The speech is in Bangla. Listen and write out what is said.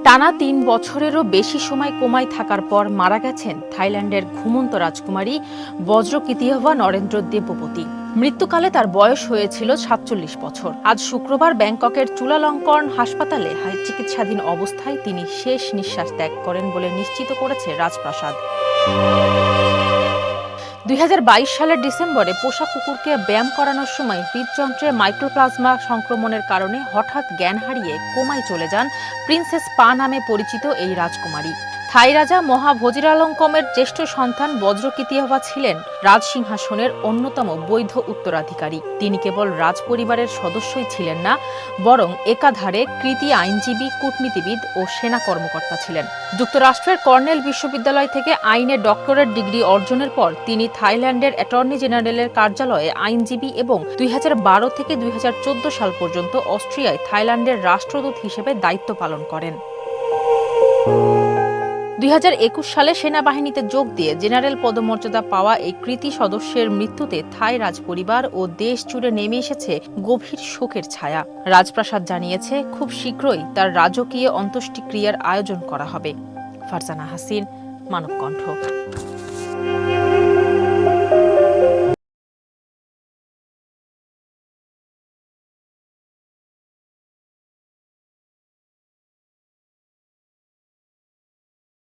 টানা ৩ বছরেরও বেশি সময় কোমায় থাকার পর মারা গেছেন থাইল্যান্ডের ঘুমন্ত রাজকুমারী বজ্রকিতিয়াভা নরেন্দ্র দেবপতি। মৃত্যুকালে তার বয়স হয়েছিল ৪৭ বছর। আজ শুক্রবার ব্যাংককের চুলালঙ্কর্ন হাসপাতালে চিকিৎসাধীন অবস্থায় তিনি শেষ নিঃশ্বাস ত্যাগ করেন বলে নিশ্চিত করেছে রাজপ্রাসাদ। ২০২২ সালের ডিসেম্বরে পোষা কুকুরকে ব্যায়াম করানোর সময় হৃদযন্ত্রে মাইক্রোপ্লাজমা সংক্রমণের কারণে হঠাৎ জ্ঞান হারিয়ে কোমায় চলে যান প্রিন্সেস পা নামে পরিচিত এই রাজকুমারী। থাই রাজা মহা ভজিরালঙ্কমের জ্যেষ্ঠ সন্তান বজ্রকিতিয়াভা ছিলেন রাজসিংহাসনের অন্যতম বৈধ উত্তরাধিকারী। তিনি কেবল রাজপরিবারের সদস্যই ছিলেন না, বরং একাধারে কৃতি আইনজীবী, কূটনীতিবিদ ও সেনা কর্মকর্তা ছিলেন। যুক্তরাষ্ট্রের কর্নেল বিশ্ববিদ্যালয় থেকে আইনে ডক্টরেট ডিগ্রি অর্জনের পর তিনি থাইল্যান্ডের অ্যাটর্নি জেনারেলের কার্যালয়ে আইনজীবী এবং ২০১২ থেকে ২০১৪ সাল পর্যন্ত অস্ট্রিয়ায় থাইল্যান্ডের রাষ্ট্রদূত হিসেবে দায়িত্ব পালন করেন। ২০২১ সালে সেনাবাহিনীতে যোগ দিয়ে জেনারেল পদমর্যাদা পাওয়া এই কৃতি সদস্যের মৃত্যুতে থাই রাজপরিবার ও দেশ জুড়ে নেমে এসেছে গভীর শোকের ছায়া। রাজপ্রাসাদ জানিয়েছে, খুব শীঘ্রই তার রাজকীয় অন্ত্যেষ্টিক্রিয়ার আয়োজন করা হবে। ফারজানা হাসিন, মানবকণ্ঠ।